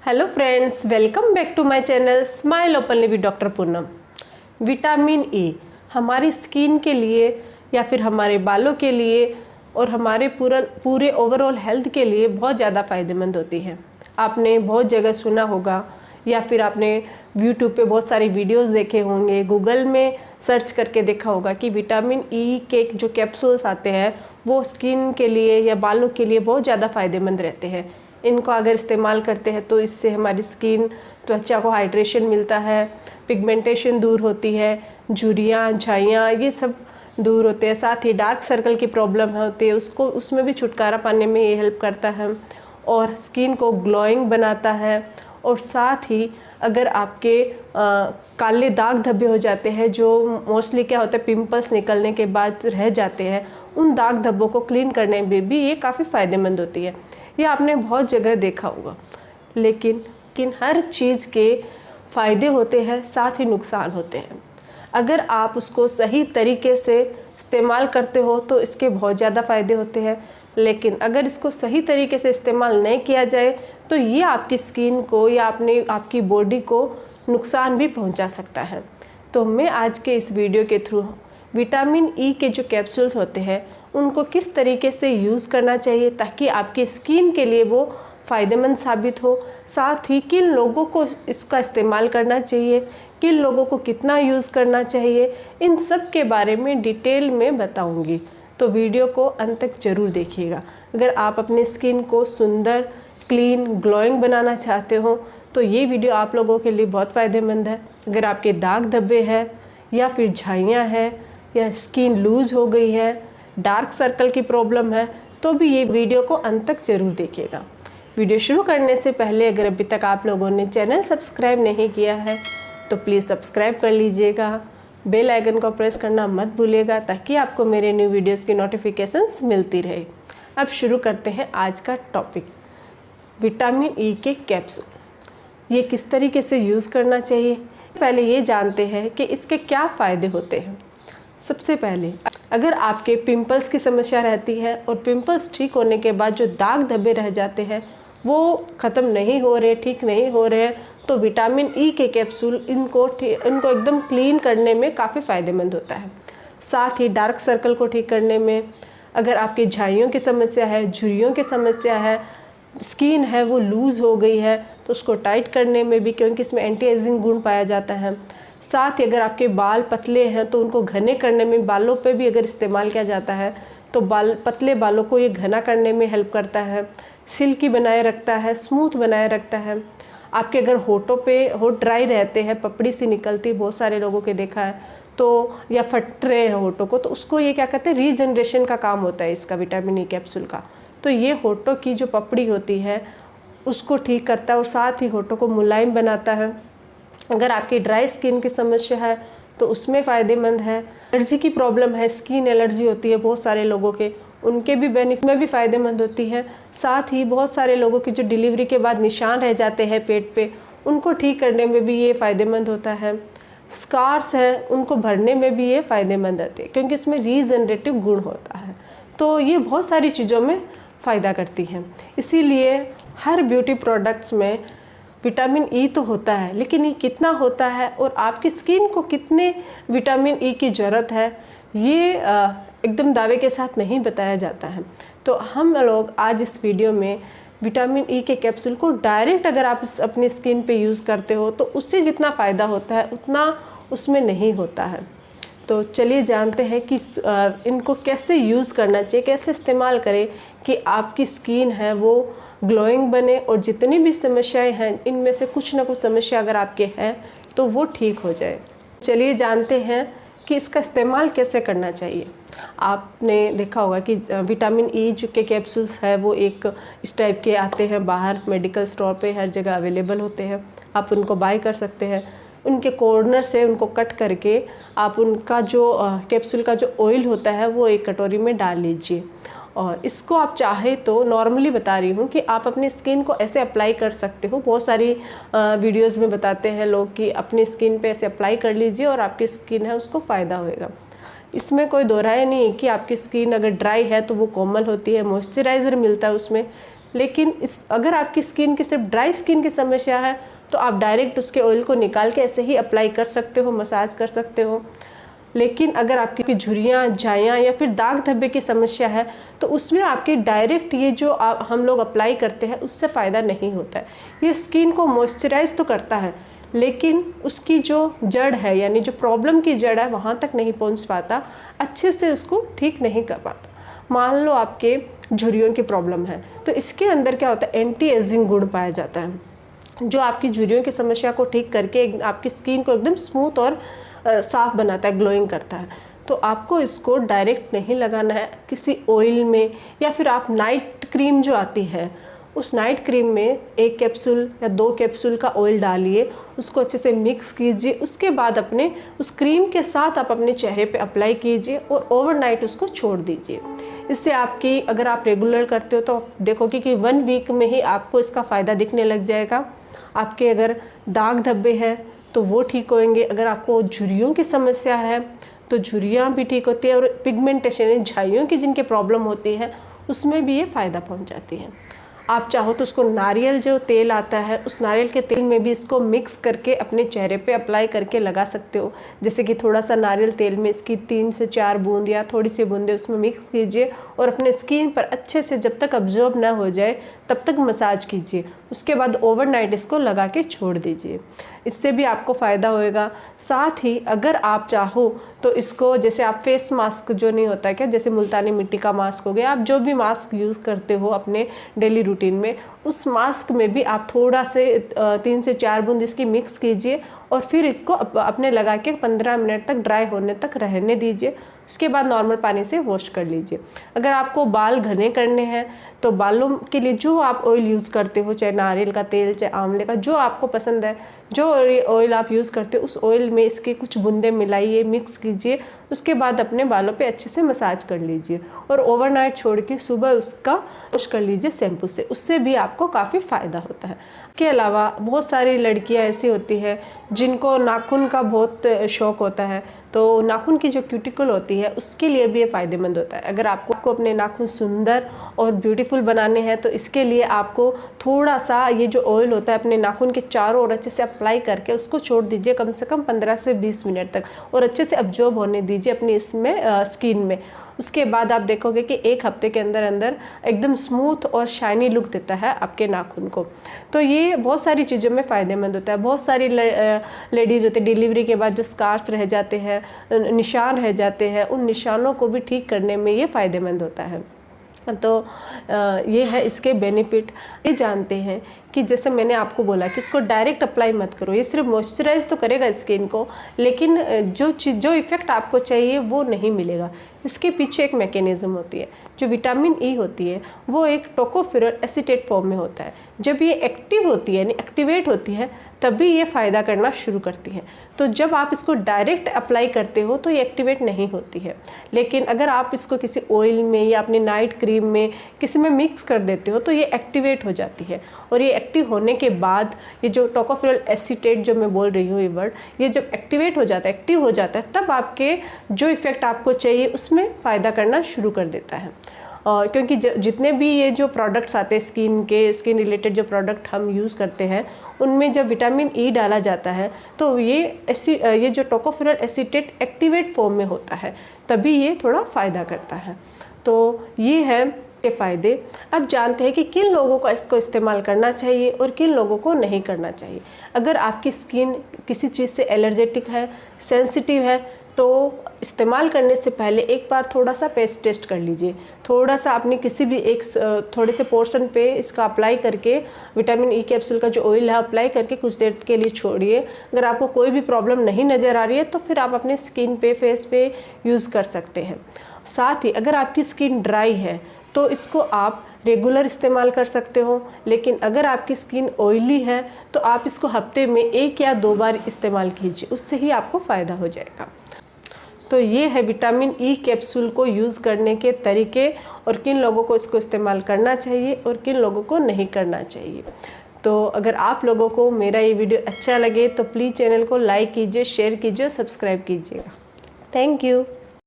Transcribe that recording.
Hello friends, welcome back to my channel smile openly with doctor Poonam. Vitamin E हमारी skin के लिए या फिर हमारे बालों के लिए और हमारे पूरे ओवरऑल हेल्थ के लिए बहुत ज़्यादा फ़ायदेमंद होती है। आपने बहुत जगह सुना होगा या फिर आपने यूट्यूब पे बहुत सारी वीडियोस देखे होंगे, गूगल में सर्च करके देखा होगा कि विटामिन ई के जो कैप्सूल्स आते हैं वो स्किन के लिए या बालों के लिए बहुत ज़्यादा फ़ायदेमंद रहते हैं। इनको अगर इस्तेमाल करते हैं तो इससे हमारी स्किन त्वचा को हाइड्रेशन मिलता है, पिगमेंटेशन दूर होती है, झुर्रियाँ झाइयाँ ये सब दूर होते हैं। साथ ही डार्क सर्कल की प्रॉब्लम होती है उसमें भी छुटकारा पाने में ये हेल्प करता है और स्किन को ग्लोइंग बनाता है। और साथ ही अगर आपके काले दाग धब्बे हो जाते हैं, जो मोस्टली क्या होता है पिंपल्स निकलने के बाद रह जाते हैं, उन दाग धब्बों को क्लीन करने में भी ये काफ़ी फ़ायदेमंद होती है। ये आपने बहुत जगह देखा होगा। लेकिन हर चीज़ के फ़ायदे होते हैं, साथ ही नुकसान होते हैं। अगर आप उसको सही तरीके से इस्तेमाल करते हो तो इसके बहुत ज़्यादा फ़ायदे होते हैं, लेकिन अगर इसको सही तरीके से इस्तेमाल नहीं किया जाए तो ये आपकी स्किन को या आपकी बॉडी को नुकसान भी पहुंचा सकता है। तो मैं आज के इस वीडियो के थ्रू विटामिन ई के जो कैप्सूल्स होते हैं उनको किस तरीके से यूज़ करना चाहिए ताकि आपकी स्किन के लिए वो फ़ायदेमंद साबित हो, साथ ही किन लोगों को इसका इस्तेमाल करना चाहिए, किन लोगों को कितना यूज़ करना चाहिए, इन सब के बारे में डिटेल में बताऊंगी। तो वीडियो को अंत तक ज़रूर देखिएगा। अगर आप अपनी स्किन को सुंदर, क्लीन, ग्लोइंग बनाना चाहते हो तो ये वीडियो आप लोगों के लिए बहुत फ़ायदेमंद है। अगर आपके दाग धब्बे हैं या फिर झाइयाँ हैं या स्किन लूज़ हो गई है, डार्क सर्कल की प्रॉब्लम है, तो भी ये वीडियो को अंत तक ज़रूर देखिएगा। वीडियो शुरू करने से पहले अगर अभी तक आप लोगों ने चैनल सब्सक्राइब नहीं किया है तो प्लीज़ सब्सक्राइब कर लीजिएगा। बेल आइकन को प्रेस करना मत भूलिएगा ताकि आपको मेरे न्यू वीडियोस की नोटिफिकेशंस मिलती रहे। अब शुरू करते हैं आज का टॉपिक, विटामिन ई के कैप्सूल। ये किस तरीके से यूज़ करना चाहिए, पहले ये जानते हैं कि इसके क्या फ़ायदे होते हैं। सबसे पहले अगर आपके पिंपल्स की समस्या रहती है और पिंपल्स ठीक होने के बाद जो दाग धब्बे रह जाते हैं वो ख़त्म नहीं हो रहे, ठीक नहीं हो रहे हैं, तो विटामिन ई के कैप्सूल इनको एकदम क्लीन करने में काफ़ी फ़ायदेमंद होता है। साथ ही डार्क सर्कल को ठीक करने में, अगर आपकी झाइयों की समस्या है, झुर्रियों की समस्या है, स्किन है वो लूज़ हो गई है तो उसको टाइट करने में भी, क्योंकि इसमें एंटी एजिंग गुण पाया जाता है। साथ ही अगर आपके बाल पतले हैं तो उनको घने करने में, बालों पे भी अगर इस्तेमाल किया जाता है तो पतले बालों को ये घना करने में हेल्प करता है, सिल्की बनाए रखता है, स्मूथ बनाए रखता है। आपके अगर होठों पे होठ ड्राई रहते हैं, पपड़ी सी निकलती, बहुत सारे लोगों के देखा है, तो या फट रहे हैं होठों को, तो उसको ये क्या कहते हैं, रीजनरेशन का काम होता है इसका विटामिन ई कैप्सूल का। तो ये होठों की जो पपड़ी होती है उसको ठीक करता है और साथ ही होठों को मुलायम बनाता है। अगर आपकी ड्राई स्किन की समस्या है तो उसमें फ़ायदेमंद है। एलर्जी की प्रॉब्लम है, स्किन एलर्जी होती है बहुत सारे लोगों के, उनके भी बेनिफिट में भी फ़ायदेमंद होती है। साथ ही बहुत सारे लोगों की जो डिलीवरी के बाद निशान रह जाते हैं पेट पे, उनको ठीक करने में भी ये फ़ायदेमंद होता है। स्कार्स हैं उनको भरने में भी ये फ़ायदेमंद होती है क्योंकि इसमें रीजनरेटिव गुण होता है। तो ये बहुत सारी चीज़ों में फ़ायदा करती हैं। इसीलिए हर ब्यूटी प्रोडक्ट्स में विटामिन ई तो होता है, लेकिन ये कितना होता है और आपकी स्किन को कितने विटामिन ई की ज़रूरत है ये एकदम दावे के साथ नहीं बताया जाता है। तो हम लोग आज इस वीडियो में विटामिन ई के कैप्सूल को डायरेक्ट अगर आप अपनी स्किन पे यूज़ करते हो तो उससे जितना फ़ायदा होता है उतना उसमें नहीं होता है। तो चलिए जानते हैं कि इनको कैसे यूज़ करना चाहिए, कैसे इस्तेमाल करें कि आपकी स्किन है वो ग्लोइंग बने और जितनी भी समस्याएं हैं इनमें से कुछ ना कुछ समस्या अगर आपके हैं तो वो ठीक हो जाए। चलिए जानते हैं कि इसका इस्तेमाल कैसे करना चाहिए। आपने देखा होगा कि विटामिन ई जो के कैप्सूल्स है वो एक इस टाइप के आते हैं, बाहर मेडिकल स्टोर पे हर जगह अवेलेबल होते हैं, आप उनको बाय कर सकते हैं। उनके कॉर्नर से उनको कट करके आप उनका जो कैप्सूल का जो ऑयल होता है वो एक कटोरी में डाल लीजिए। और इसको आप चाहे तो नॉर्मली बता रही हूँ कि आप अपनी स्किन को ऐसे अप्लाई कर सकते हो। बहुत सारी वीडियोज़ में बताते हैं लोग कि अपनी स्किन पे ऐसे अप्लाई कर लीजिए और आपकी स्किन है उसको फ़ायदा होएगा। इसमें कोई दो राय नहीं है कि आपकी स्किन अगर ड्राई है तो वो कोमल होती है, मॉइस्चराइज़र मिलता है उसमें, लेकिन अगर आपकी स्किन की सिर्फ ड्राई स्किन की समस्या है तो आप डायरेक्ट उसके ऑयल को निकाल के ऐसे ही अप्लाई कर सकते हो, मसाज कर सकते हो। लेकिन अगर आपकी झुर्रियाँ, झाइयाँ या फिर दाग धब्बे की समस्या है तो उसमें आपके डायरेक्ट ये जो हम लोग अप्लाई करते हैं उससे फ़ायदा नहीं होता है। ये स्किन को मॉइस्चराइज तो करता है लेकिन उसकी जो जड़ है, यानी जो प्रॉब्लम की जड़ है, वहाँ तक नहीं पहुँच पाता, अच्छे से उसको ठीक नहीं कर पाता। मान लो आपके झुर्रियों की प्रॉब्लम है तो इसके अंदर क्या होता है, एंटी एजिंग गुण पाया जाता है जो आपकी झुर्रियों की समस्या को ठीक करके आपकी स्किन को एकदम स्मूथ और साफ बनाता है, ग्लोइंग करता है। तो आपको इसको डायरेक्ट नहीं लगाना है, किसी ऑयल में या फिर आप नाइट क्रीम जो आती है उस नाइट क्रीम में 1 कैप्सूल या 2 कैप्सूल का ऑयल डालिए, उसको अच्छे से मिक्स कीजिए, उसके बाद अपने उस क्रीम के साथ आप अपने चेहरे पे अप्लाई कीजिए और ओवरनाइट उसको छोड़ दीजिए। इससे आपकी, अगर आप रेगुलर करते हो तो आप देखोगे कि 1 वीक में ही आपको इसका फ़ायदा दिखने लग जाएगा। आपके अगर दाग धब्बे हैं तो वो ठीक होंगे, अगर आपको झुर्रियों की समस्या है तो झुर्रियाँ भी ठीक होती है, और पिगमेंटेशन यानी झाइयों की जिनकी प्रॉब्लम होती है उसमें भी ये फ़ायदा पहुंच जाती है। आप चाहो तो उसको नारियल जो तेल आता है उस नारियल के तेल में भी इसको मिक्स करके अपने चेहरे पे अप्लाई करके लगा सकते हो। जैसे कि थोड़ा सा नारियल तेल में इसकी 3 से 4 बूंद या थोड़ी सी बूंदें उसमें मिक्स कीजिए और अपने स्किन पर अच्छे से जब तक अब्जॉर्ब ना हो जाए तब तक मसाज कीजिए। उसके बाद ओवरनाइट इसको लगा के छोड़ दीजिए, इससे भी आपको फ़ायदा होएगा। साथ ही अगर आप चाहो तो इसको, जैसे आप फेस मास्क जो नहीं होता क्या, जैसे मुल्तानी मिट्टी का मास्क हो गया, आप जो भी मास्क यूज़ करते हो अपने डेली रूटीन में, उस मास्क में भी आप थोड़ा से 3 से 4 बूंद इसकी मिक्स कीजिए और फिर इसको अपने लगा के 15 मिनट तक ड्राई होने तक रहने दीजिए। उसके बाद नॉर्मल पानी से वॉश कर लीजिए। अगर आपको बाल घने करने हैं तो बालों के लिए जो आप ऑयल यूज़ करते हो, चाहे नारियल का तेल, चाहे आंवले का, जो आपको पसंद है, जो ऑयल आप यूज़ करते हो उस ऑयल में इसके कुछ बूंदे मिलाइए, मिक्स कीजिए। उसके बाद अपने बालों पे अच्छे से मसाज कर लीजिए और ओवरनाइट छोड़ के सुबह उसका वॉश कर लीजिए शैम्पू से, उससे भी आपको काफ़ी फ़ायदा होता है। इसके अलावा बहुत सारी लड़कियां ऐसी होती है जिनको नाखून का बहुत शौक़ होता है, तो नाखून की जो क्यूटिकल होती है उसके लिए भी ये फ़ायदेमंद होता है। अगर आपको अपने नाखून सुंदर और ब्यूटीफुल बनाने हैं तो इसके लिए आपको थोड़ा सा ये जो ऑयल होता है अपने नाखून के चारों ओर अच्छे से अप्लाई करके उसको छोड़ दीजिए कम से कम 15 से 20 मिनट तक, और अच्छे से अब्जॉर्ब होने दीजिए अपनी इसमें स्किन में। उसके बाद आप देखोगे कि 1 हफ्ते के अंदर अंदर एकदम स्मूथ और शाइनी लुक देता है आपके नाखून को। तो ये बहुत सारी चीज़ों में फ़ायदेमंद होता है। बहुत सारी लेडीज़ होती है डिलीवरी के बाद जो स्कार्स रह जाते हैं, निशान रह जाते हैं, उन निशानों को भी ठीक करने में ये फ़ायदेमंद होता है। तो ये है इसके बेनिफिट। ये जानते हैं कि जैसे मैंने आपको बोला कि इसको डायरेक्ट अप्लाई मत करो, ये सिर्फ मॉइस्चराइज तो करेगा स्किन को, लेकिन जो इफ़ेक्ट आपको चाहिए वो नहीं मिलेगा। इसके पीछे एक मैकेनिज़्म होती है। जो विटामिन ई होती है वो एक टोकोफेरॉल एसीटेट फॉर्म में होता है। जब ये एक्टिव होती है यानी एक्टिवेट होती है तभी ये फ़ायदा करना शुरू करती है। तो जब आप इसको डायरेक्ट अप्लाई करते हो तो ये एक्टिवेट नहीं होती है, लेकिन अगर आप इसको किसी ऑयल में या अपनी नाइट क्रीम में किसी में मिक्स कर देते हो तो ये एक्टिवेट हो जाती है। और ये एक्टिव होने के बाद ये जो टोकोफेरॉल एसीटेट जो मैं बोल रही हूँ ये वर्ड, ये जब एक्टिवेट हो जाता है, एक्टिव हो जाता है, तब आपके जो इफ़ेक्ट आपको चाहिए उसमें फ़ायदा करना शुरू कर देता है। क्योंकि जितने भी ये जो प्रोडक्ट्स आते हैं स्किन रिलेटेड जो प्रोडक्ट हम यूज़ करते हैं उनमें जब विटामिन ई डाला जाता है तो ये जो टोकोफेरॉल एसीटेट एक्टिवेट फॉर्म में होता है, तभी ये थोड़ा फ़ायदा करता है। तो ये है के फ़ायदे। अब जानते हैं कि किन लोगों को इसको इस्तेमाल करना चाहिए और किन लोगों को नहीं करना चाहिए। अगर आपकी स्किन किसी चीज़ से एलर्जेटिक है, सेंसिटिव है, तो इस्तेमाल करने से पहले एक बार थोड़ा सा पेस्ट टेस्ट कर लीजिए। थोड़ा सा अपनी किसी भी एक थोड़े से पोर्शन पे इसका अप्लाई करके विटामिन ई कैप्सूल का जो ऑयल है अप्लाई करके कुछ देर के लिए छोड़िए। अगर आपको कोई भी प्रॉब्लम नहीं नज़र आ रही है तो फिर आप अपने स्किन पे, फेस पे यूज़ कर सकते हैं। साथ ही अगर आपकी स्किन ड्राई है तो इसको आप रेगुलर इस्तेमाल कर सकते हो, लेकिन अगर आपकी स्किन ऑयली है तो आप इसको हफ्ते में 1 या 2 बार इस्तेमाल कीजिए, उससे ही आपको फ़ायदा हो जाएगा। तो ये है विटामिन ई कैप्सूल को यूज़ करने के तरीके और किन लोगों को इसको इस्तेमाल करना चाहिए और किन लोगों को नहीं करना चाहिए। तो अगर आप लोगों को मेरा ये वीडियो अच्छा लगे तो प्लीज़ चैनल को लाइक कीजिए, शेयर कीजिए, सब्सक्राइब कीजिएगा। Thank you.